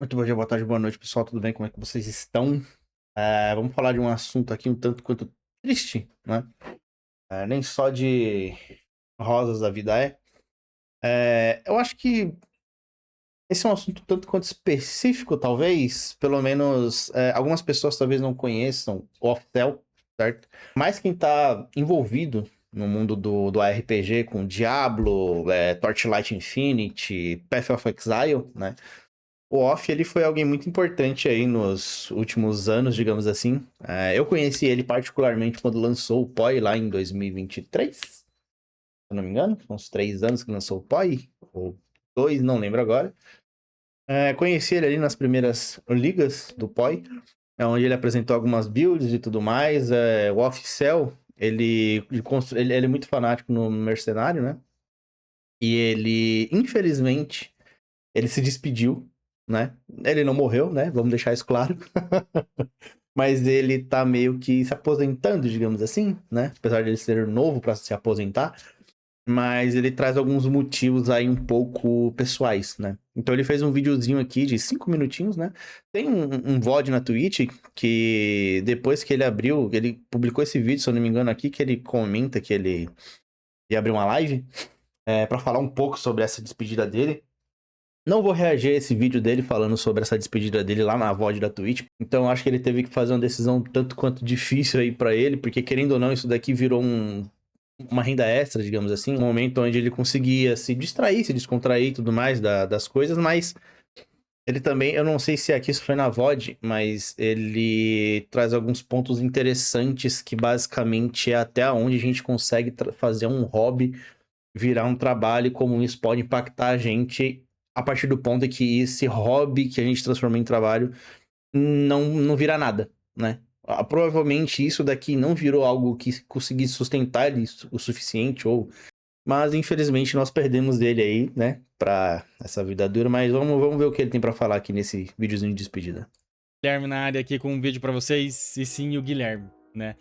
Muito bom dia, boa tarde, boa noite, pessoal. Tudo bem? Como é que vocês estão? Vamos falar de um assunto aqui um tanto quanto triste, né? Nem só de rosas da vida é. Eu acho que esse é um assunto tanto quanto específico, talvez. Pelo menos algumas pessoas talvez não conheçam o Off-Cell, certo? Mas quem tá envolvido no mundo do RPG com Diablo, Torchlight Infinity, Path of Exile, né? O Off, ele foi alguém muito importante aí nos últimos anos, digamos assim. Eu conheci ele particularmente quando lançou o PoE lá em 2023, se eu não me engano. Uns 3 anos que lançou o PoE, ou 2, não lembro agora. Conheci ele ali nas primeiras ligas do PoE, onde ele apresentou algumas builds e tudo mais. O Off-Cell, ele é muito fanático no Mercenário, né? E ele, infelizmente, ele se despediu, né? Ele não morreu, né? Vamos deixar isso claro. Mas ele tá meio que se aposentando, digamos assim, né? Apesar de ele ser novo para se aposentar. Mas ele traz alguns motivos aí um pouco pessoais, né? Então ele fez um videozinho aqui de 5 minutinhos, né? Tem um VOD na Twitch que depois que ele abriu, ele publicou esse vídeo, se eu não me engano, aqui, que ele comenta que ele ia abrir uma live para falar um pouco sobre essa despedida dele. Não vou reagir a esse vídeo dele falando sobre essa despedida dele lá na VOD da Twitch. Então acho que ele teve que fazer uma decisão tanto quanto difícil aí pra ele, porque querendo ou não, isso daqui virou uma renda extra, digamos assim. Um momento onde ele conseguia se distrair, se descontrair e tudo mais das coisas, mas ele também, eu não sei se aqui isso foi na VOD, mas ele traz alguns pontos interessantes que basicamente é até onde a gente consegue fazer um hobby virar um trabalho e como isso pode impactar a gente a partir do ponto em que esse hobby que a gente transforma em trabalho não vira nada, né? Provavelmente isso daqui não virou algo que conseguisse sustentar ele o suficiente, mas infelizmente nós perdemos ele aí, né? Pra essa vida dura, mas vamos ver o que ele tem pra falar aqui nesse videozinho de despedida. Guilherme na área aqui com um vídeo pra vocês, e sim o Guilherme, né?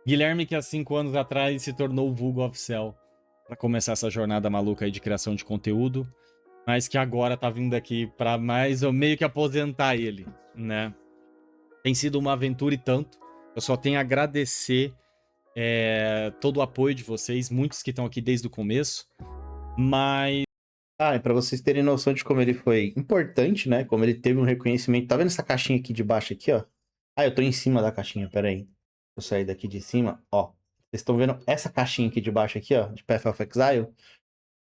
Guilherme que há 5 anos atrás se tornou o vulgo oficial pra começar essa jornada maluca aí de criação de conteúdo, mas que agora tá vindo aqui pra mais ou meio que aposentar ele, né? Tem sido uma aventura e tanto. Eu só tenho a agradecer todo o apoio de vocês, muitos que estão aqui desde o começo, mas E pra vocês terem noção de como ele foi importante, né? Como ele teve um reconhecimento. Tá vendo essa caixinha aqui de baixo aqui, ó? Eu tô em cima da caixinha, pera aí. Eu sair daqui de cima, ó. Vocês estão vendo essa caixinha aqui de baixo aqui, ó, de Path of Exile?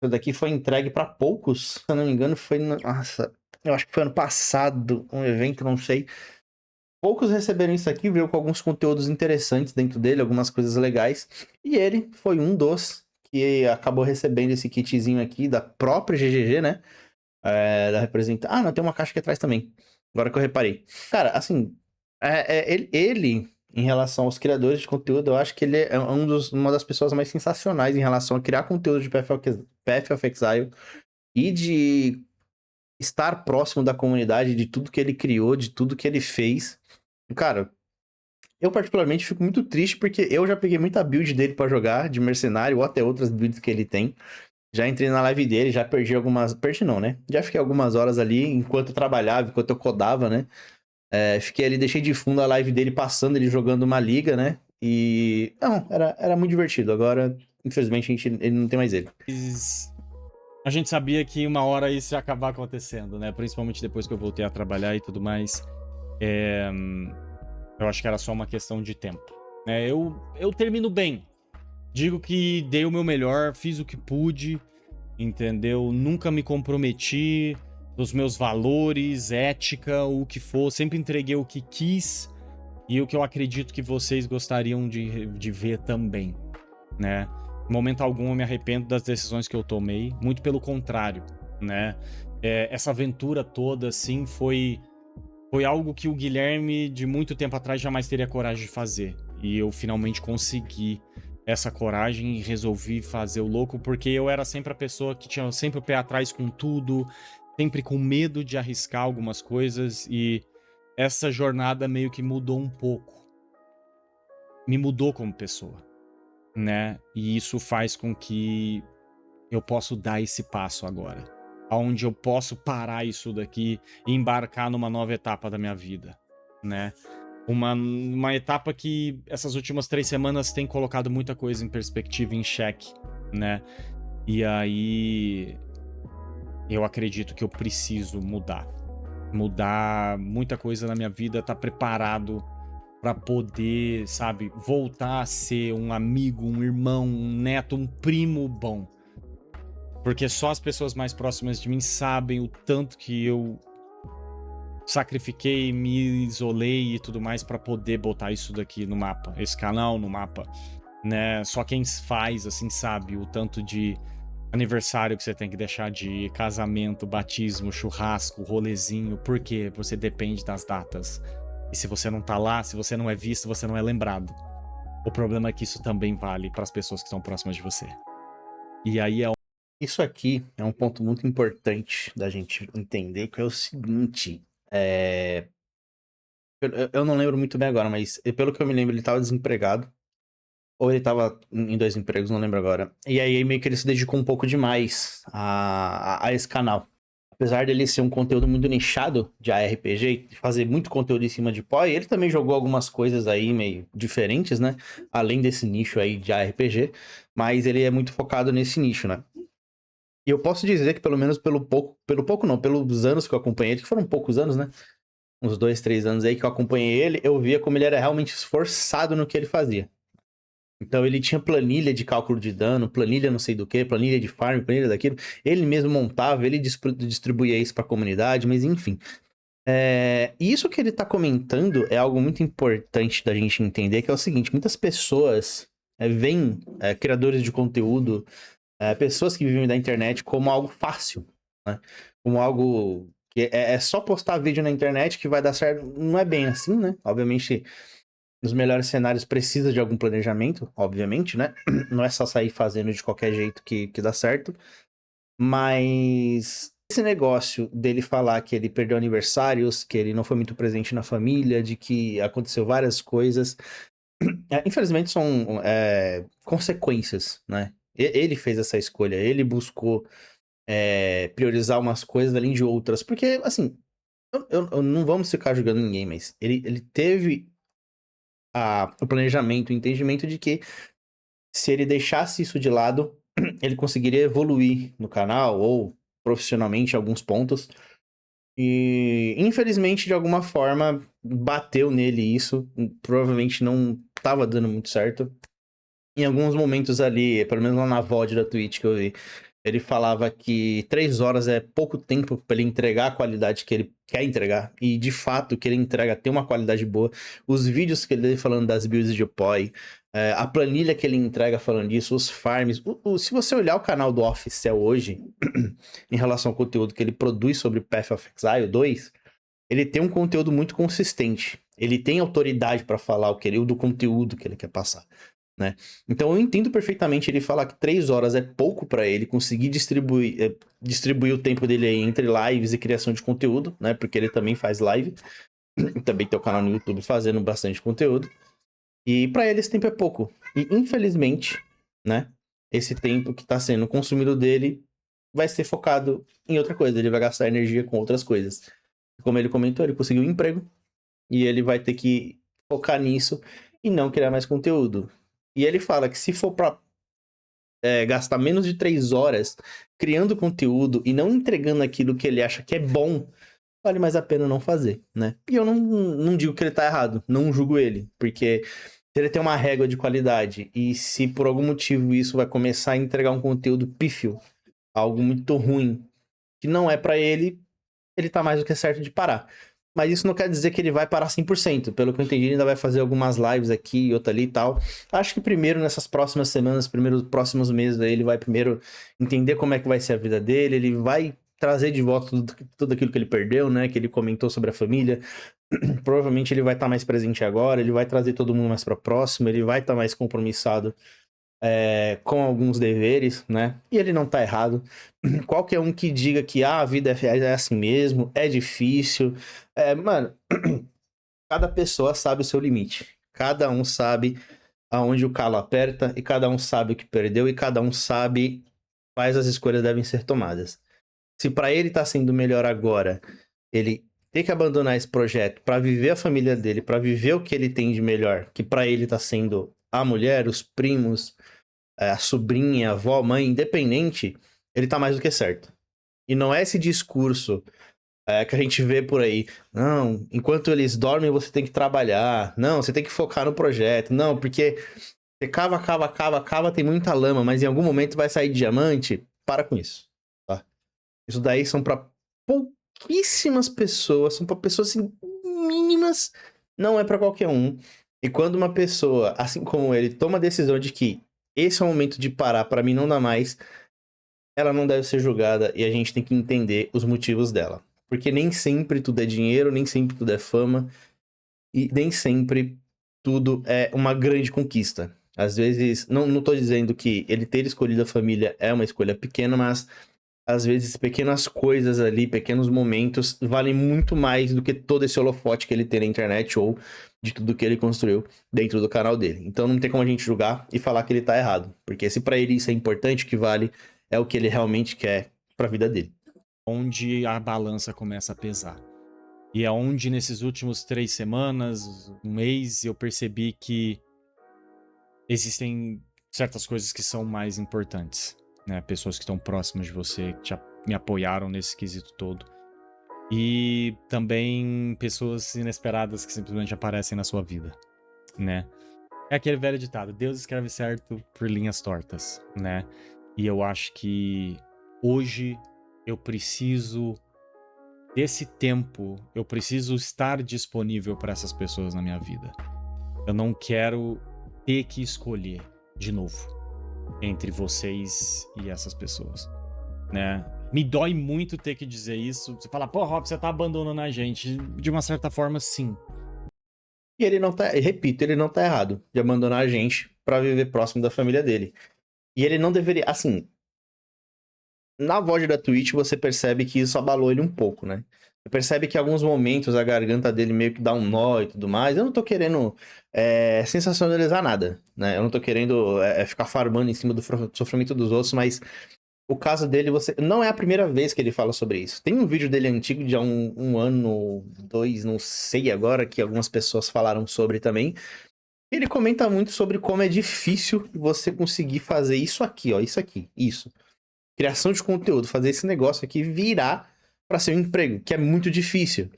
Isso daqui foi entregue pra poucos, se eu não me engano, foi nossa, eu acho que foi ano passado, um evento, não sei. Poucos receberam isso aqui, veio com alguns conteúdos interessantes dentro dele, algumas coisas legais. E ele foi um dos que acabou recebendo esse kitzinho aqui da própria GGG, né? Da representa. Não, tem uma caixa aqui atrás também. Agora que eu reparei. Cara, assim, ele, em relação aos criadores de conteúdo, eu acho que ele é uma das pessoas mais sensacionais em relação a criar conteúdo de Path of Exile e de estar próximo da comunidade, de tudo que ele criou, de tudo que ele fez. Cara, eu particularmente fico muito triste porque eu já peguei muita build dele pra jogar, de mercenário, ou até outras builds que ele tem. Já entrei na live dele, já perdi algumas. Perdi não, né? Já fiquei algumas horas ali enquanto eu trabalhava, enquanto eu codava, né? Fiquei ali, deixei de fundo a live dele passando, ele jogando uma liga, né? E. Não, era muito divertido. Agora, infelizmente, ele não tem mais ele. a gente sabia que uma hora isso ia acabar acontecendo, né? Principalmente depois que eu voltei a trabalhar e tudo mais. Eu acho que era só uma questão de tempo. Eu termino bem. Digo que dei o meu melhor, fiz o que pude, entendeu? Nunca me comprometi dos meus valores, ética, o que for. Sempre entreguei o que quis e o que eu acredito que vocês gostariam de ver também, né? Em momento algum eu me arrependo das decisões que eu tomei, muito pelo contrário, né? Essa aventura toda, assim, foi algo que o Guilherme, de muito tempo atrás, jamais teria coragem de fazer. E eu finalmente consegui essa coragem e resolvi fazer o louco, porque eu era sempre a pessoa que tinha sempre o pé atrás com tudo, sempre com medo de arriscar algumas coisas, e essa jornada meio que mudou um pouco. Me mudou como pessoa, né? E isso faz com que eu possa dar esse passo agora. onde eu posso parar isso daqui e embarcar numa nova etapa da minha vida, né? Uma etapa que essas últimas 3 semanas tem colocado muita coisa em perspectiva, em xeque, né? E aí eu acredito que eu preciso mudar muita coisa na minha vida, tá preparado pra poder, sabe, voltar a ser um amigo, um irmão, um neto, um primo bom. Porque só as pessoas mais próximas de mim sabem o tanto que eu sacrifiquei, me isolei e tudo mais pra poder botar isso daqui no mapa, esse canal no mapa, né? Só quem faz, assim, sabe o tanto de aniversário que você tem que deixar de ir, casamento, batismo, churrasco, rolezinho, porque você depende das datas. E se você não tá lá, se você não é visto, você não é lembrado. O problema é que isso também vale para as pessoas que estão próximas de você. E aí é Isso aqui é um ponto muito importante da gente entender, que é o seguinte, eu não lembro muito bem agora, mas pelo que eu me lembro, ele estava desempregado, ou ele estava em 2 empregos, não lembro agora. E aí meio que ele se dedicou um pouco demais a esse canal. Apesar dele ser um conteúdo muito nichado de ARPG, e fazer muito conteúdo em cima de PoE, ele também jogou algumas coisas aí meio diferentes, né? Além desse nicho aí de ARPG, mas ele é muito focado nesse nicho, né? E eu posso dizer que pelo menos pelo pouco não, pelos anos que eu acompanhei ele, que foram poucos anos, né? Uns 2, 3 anos aí que eu acompanhei ele, eu via como ele era realmente esforçado no que ele fazia. Então ele tinha planilha de cálculo de dano, planilha não sei do que, planilha de farm, planilha daquilo. Ele mesmo montava, ele distribuía isso para a comunidade, mas enfim. Isso que ele tá comentando é algo muito importante da gente entender, que é o seguinte, muitas pessoas veem criadores de conteúdo, pessoas que vivem da internet como algo fácil, né? Como algo que é só postar vídeo na internet que vai dar certo. Não é bem assim, né? Obviamente, nos melhores cenários precisa de algum planejamento, obviamente, né? Não é só sair fazendo de qualquer jeito que dá certo. Mas esse negócio dele falar que ele perdeu aniversários, que ele não foi muito presente na família, de que aconteceu várias coisas, infelizmente são consequências, né? Ele fez essa escolha, ele buscou priorizar umas coisas além de outras, porque, assim, eu não vamos ficar julgando ninguém, mas ele teve o planejamento, o entendimento de que se ele deixasse isso de lado, ele conseguiria evoluir no canal ou profissionalmente em alguns pontos. E, infelizmente, de alguma forma, bateu nele isso. Provavelmente não estava dando muito certo. Em alguns momentos ali, pelo menos lá na VOD da Twitch que eu vi, ele falava que 3 horas é pouco tempo para ele entregar a qualidade que ele quer entregar. E, de fato, o que ele entrega tem uma qualidade boa. Os vídeos que ele deu falando das builds de PoE, a planilha que ele entrega falando disso, os farms. Se você olhar o canal do Oficial hoje, em relação ao conteúdo que ele produz sobre Path of Exile 2, ele tem um conteúdo muito consistente. Ele tem autoridade para falar do conteúdo que ele quer passar. Né? Então eu entendo perfeitamente ele falar que 3 horas é pouco para ele conseguir distribuir o tempo dele aí entre lives e criação de conteúdo, né? Porque ele também faz live, também tem o canal no YouTube fazendo bastante conteúdo. E para ele esse tempo é pouco. E infelizmente, né? Esse tempo que está sendo consumido dele vai ser focado em outra coisa. Ele vai gastar energia com outras coisas. Como ele comentou, ele conseguiu um emprego e ele vai ter que focar nisso e não criar mais conteúdo. E ele fala que se for pra gastar menos de 3 horas criando conteúdo e não entregando aquilo que ele acha que é bom, vale mais a pena não fazer, né? E eu não digo que ele tá errado, não julgo ele, porque se ele tem uma régua de qualidade e se por algum motivo isso vai começar a entregar um conteúdo pífio, algo muito ruim, que não é pra ele, ele tá mais do que certo de parar. Mas isso não quer dizer que ele vai parar 100%. Pelo que eu entendi, ele ainda vai fazer algumas lives aqui e outra ali e tal. Acho que primeiro, nessas próximas semanas, primeiros próximos meses, aí, ele vai primeiro entender como é que vai ser a vida dele. Ele vai trazer de volta tudo aquilo que ele perdeu, né? Que ele comentou sobre a família. Provavelmente ele vai estar mais presente agora. Ele vai trazer todo mundo mais para próximo. Ele vai estar mais compromissado com alguns deveres, né? E ele não tá errado. Qualquer um que diga que a vida é assim mesmo, é difícil. Mano, cada pessoa sabe o seu limite. Cada um sabe aonde o calo aperta, e cada um sabe o que perdeu, e cada um sabe quais as escolhas devem ser tomadas. Se pra ele tá sendo melhor agora, ele ter que abandonar esse projeto pra viver a família dele, pra viver o que ele tem de melhor, que pra ele tá sendo a mulher, os primos, a sobrinha, a avó, a mãe, independente, ele tá mais do que certo. E não é esse discurso que a gente vê por aí. Não, enquanto eles dormem, você tem que trabalhar. Não, você tem que focar no projeto. Não, porque você cava, cava, cava, cava, tem muita lama, mas em algum momento vai sair diamante. Para com isso, tá? Isso daí são pra pouquíssimas pessoas, são pra pessoas assim, mínimas, não é pra qualquer um. E quando uma pessoa, assim como ele, toma a decisão de que esse é o momento de parar, pra mim não dá mais, ela não deve ser julgada e a gente tem que entender os motivos dela. Porque nem sempre tudo é dinheiro, nem sempre tudo é fama e nem sempre tudo é uma grande conquista. Às vezes, não tô dizendo que ele ter escolhido a família é uma escolha pequena, mas às vezes pequenas coisas ali, pequenos momentos valem muito mais do que todo esse holofote que ele tem na internet ou de tudo que ele construiu dentro do canal dele. Então não tem como a gente julgar e falar que ele tá errado, porque se pra ele isso é importante, o que vale é o que ele realmente quer pra vida dele. Onde a balança começa a pesar. E é onde, nesses últimos 3 semanas, um mês, eu percebi que existem certas coisas que são mais importantes, né? Pessoas que estão próximas de você, que me apoiaram nesse quesito todo. E também pessoas inesperadas que simplesmente aparecem na sua vida, né? É aquele velho ditado, Deus escreve certo por linhas tortas, né? E eu acho que hoje eu preciso desse tempo, eu preciso estar disponível para essas pessoas na minha vida. Eu não quero ter que escolher de novo entre vocês e essas pessoas, né? Me dói muito ter que dizer isso. Você fala, pô, Rob, você tá abandonando a gente. De uma certa forma, sim. E ele não tá, repito, ele não tá errado de abandonar a gente pra viver próximo da família dele. E ele não deveria, assim, na voz da Twitch você percebe que isso abalou ele um pouco, né? Você percebe que em alguns momentos a garganta dele meio que dá um nó e tudo mais. Eu não tô querendo sensacionalizar nada, né? Eu não tô querendo ficar farmando em cima do sofrimento dos outros, mas o caso dele, você não é a primeira vez que ele fala sobre isso. Tem um vídeo dele antigo de há um ano, 2, não sei agora, que algumas pessoas falaram sobre também. Ele comenta muito sobre como é difícil você conseguir fazer isso aqui, ó, isso aqui, isso. Criação de conteúdo, fazer esse negócio aqui virar para ser um emprego, que é muito difícil.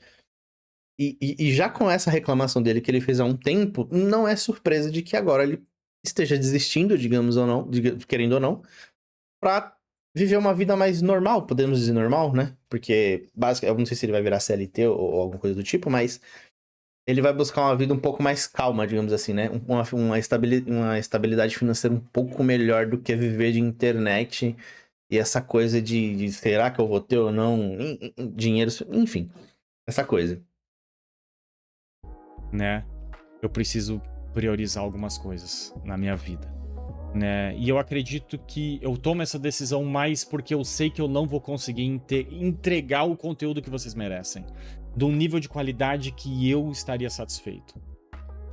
E já com essa reclamação dele que ele fez há um tempo, não é surpresa de que agora ele esteja desistindo, digamos ou não, querendo ou não, pra viver uma vida mais normal, podemos dizer normal, né? Porque, basicamente, eu não sei se ele vai virar CLT ou alguma coisa do tipo, mas ele vai buscar uma vida um pouco mais calma, digamos assim, né? Uma estabilidade financeira um pouco melhor do que viver de internet e essa coisa de será que eu vou ter ou não dinheiro, enfim, essa coisa. Né? Eu preciso priorizar algumas coisas na minha vida, né? E eu acredito que eu tomo essa decisão mais porque eu sei que eu não vou conseguir entregar o conteúdo que vocês merecem, de um nível de qualidade que eu estaria satisfeito.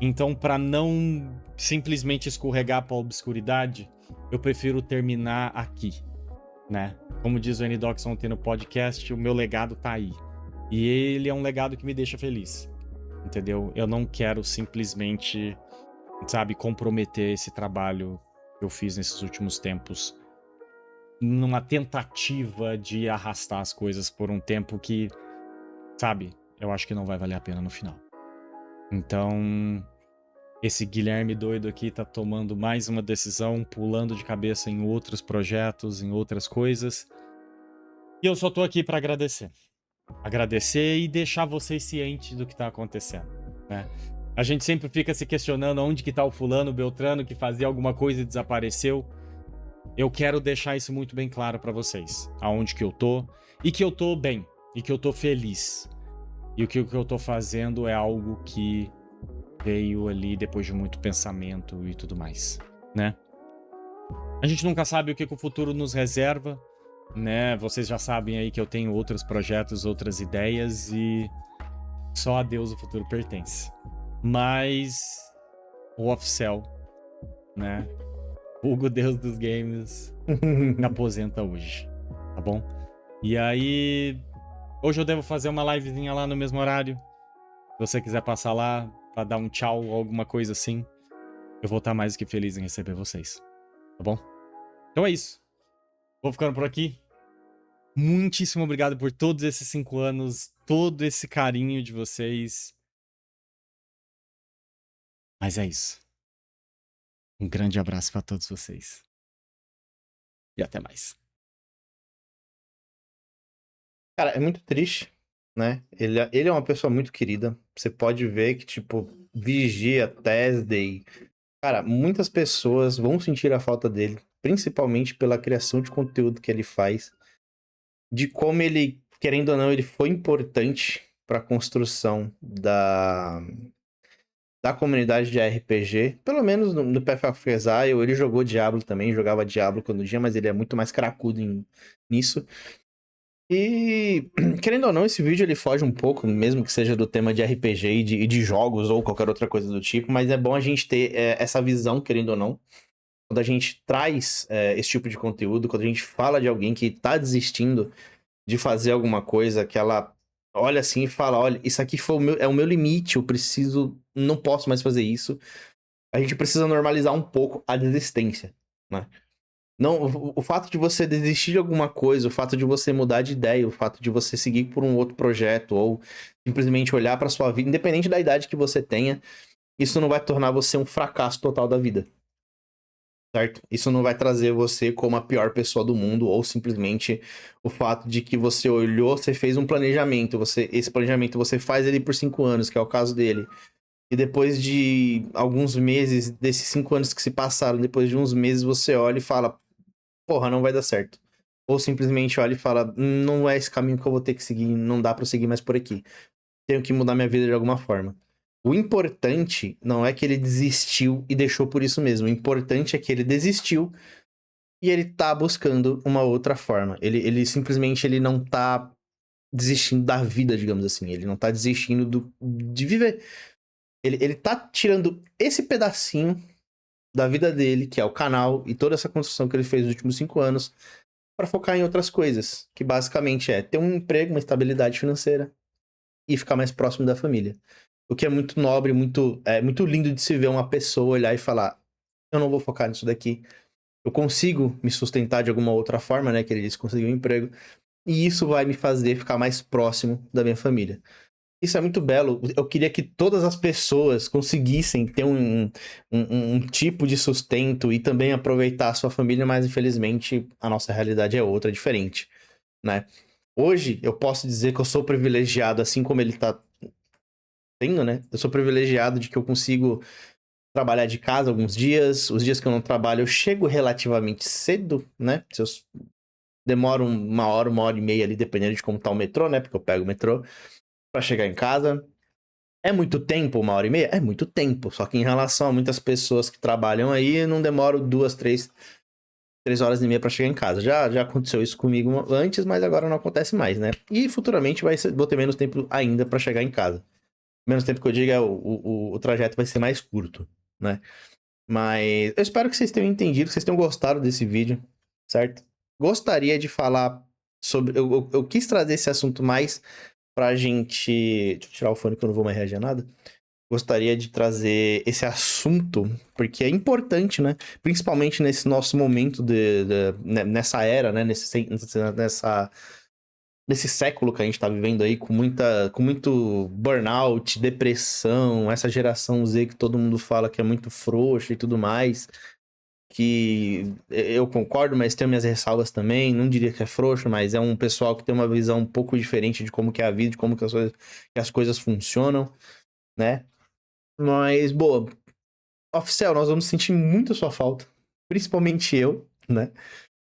Então, para não simplesmente escorregar para a obscuridade, eu prefiro terminar aqui, né? Como diz o N-Dox ontem no podcast, o meu legado tá aí. E ele é um legado que me deixa feliz, entendeu? Eu não quero simplesmente, sabe, comprometer esse trabalho que eu fiz nesses últimos tempos numa tentativa de arrastar as coisas por um tempo que, sabe, eu acho que não vai valer a pena no final. Então, esse Guilherme doido aqui tá tomando mais uma decisão, pulando de cabeça em outros projetos, em outras coisas. E eu só tô aqui pra agradecer. Agradecer e deixar vocês cientes do que tá acontecendo, né? A gente sempre fica se questionando onde que tá o fulano, o Beltrano, que fazia alguma coisa e desapareceu. Eu quero deixar isso muito bem claro pra vocês. Aonde que eu tô, e que eu tô bem, e que eu tô feliz. E o que eu tô fazendo é algo que veio ali depois de muito pensamento e tudo mais, né? A gente nunca sabe o que o futuro nos reserva, né? Vocês já sabem aí que eu tenho outros projetos, outras ideias e só a Deus o futuro pertence. Mas o Off-Cell, né? Hugo Deus dos Games me aposenta hoje, tá bom? E aí, hoje eu devo fazer uma livezinha lá no mesmo horário. Se você quiser passar lá pra dar um tchau ou alguma coisa assim, eu vou estar mais do que feliz em receber vocês. Tá bom? Então é isso. Vou ficando por aqui. Muitíssimo obrigado por todos esses 5 anos, todo esse carinho de vocês. Mas é isso. Um grande abraço pra todos vocês. E até mais. Cara, é muito triste, né? Ele é uma pessoa muito querida. Você pode ver que, tipo, Vigia, Thursday. Cara, muitas pessoas vão sentir a falta dele, principalmente pela criação de conteúdo que ele faz, de como ele, querendo ou não, ele foi importante para a construção da comunidade de RPG, pelo menos no Path of Exile. Ele jogou Diablo também, jogava Diablo quando dia, mas ele é muito mais cracudo nisso. E, querendo ou não, esse vídeo ele foge um pouco, mesmo que seja do tema de RPG e de jogos ou qualquer outra coisa do tipo, mas é bom a gente ter essa visão, querendo ou não, quando a gente traz esse tipo de conteúdo, quando a gente fala de alguém que tá desistindo de fazer alguma coisa, que ela olha assim e fala, olha, isso aqui é o meu limite, eu preciso, não posso mais fazer isso. A gente precisa normalizar um pouco a desistência, né? Não, o fato de você desistir de alguma coisa, o fato de você mudar de ideia, o fato de você seguir por um outro projeto ou simplesmente olhar para sua vida, independente da idade que você tenha, isso não vai tornar você um fracasso total da vida, certo? Isso não vai trazer você como a pior pessoa do mundo ou simplesmente o fato de que você olhou, você fez um planejamento, esse planejamento você faz ele por 5 anos, que é o caso dele. E depois de alguns meses, desses 5 anos que se passaram, depois de uns meses você olha e fala, porra, não vai dar certo. Ou simplesmente olha e fala, não é esse caminho que eu vou ter que seguir, não dá pra eu seguir mais por aqui. Tenho que mudar minha vida de alguma forma. O importante não é que ele desistiu e deixou por isso mesmo. O importante é que ele desistiu e ele tá buscando uma outra forma. Ele simplesmente ele não tá desistindo da vida, digamos assim. Ele não tá desistindo de viver. Ele tá tirando esse pedacinho da vida dele, que é o canal, e toda essa construção que ele fez nos últimos 5 anos, para focar em outras coisas, que basicamente é ter um emprego, uma estabilidade financeira e ficar mais próximo da família. O que é muito nobre, muito lindo de se ver uma pessoa olhar e falar: eu não vou focar nisso daqui. Eu consigo me sustentar de alguma outra forma, né? Que ele disse, conseguir um emprego. E isso vai me fazer ficar mais próximo da minha família. Isso é muito belo. Eu queria que todas as pessoas conseguissem ter um tipo de sustento e também aproveitar a sua família, mas infelizmente a nossa realidade é outra, diferente, né? Hoje eu posso dizer que eu sou privilegiado, assim como ele tá tendo, né? Eu sou privilegiado de que eu consigo trabalhar de casa alguns dias. Os dias que eu não trabalho, eu chego relativamente cedo, né? Se eu demoro 1 hora, 1 hora e meia ali, dependendo de como tá o metrô, né? Porque eu pego o metrô pra chegar em casa. É muito tempo, 1 hora e meia? É muito tempo. Só que em relação a muitas pessoas que trabalham aí, não demoro 2, 3 horas e meia pra chegar em casa. Já aconteceu isso comigo antes, mas agora não acontece mais, né? E futuramente vou ter menos tempo ainda pra chegar em casa. Menos tempo que eu digo é o trajeto vai ser mais curto, né? Mas eu espero que vocês tenham entendido, que vocês tenham gostado desse vídeo, certo? Gostaria de falar sobre. Eu quis trazer esse assunto mais pra gente. Deixa eu tirar o fone que eu não vou mais reagir a nada. Gostaria de trazer esse assunto, porque é importante, né? Principalmente nesse nosso momento, nessa era, né? Nesse século que a gente tá vivendo aí, com muito burnout, depressão, essa geração Z que todo mundo fala que é muito frouxa e tudo mais. Que eu concordo, mas tenho minhas ressalvas também. Não diria que é frouxo, mas é um pessoal que tem uma visão um pouco diferente de como que é a vida, de como que as coisas funcionam, né? Mas, boa, oficial, nós vamos sentir muito a sua falta. Principalmente eu, né?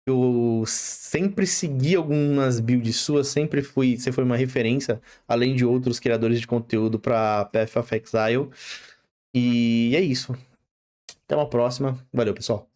Eu sempre segui algumas builds suas, você foi uma referência, além de outros criadores de conteúdo para Path of Exile. E é isso. Até uma próxima. Valeu, pessoal.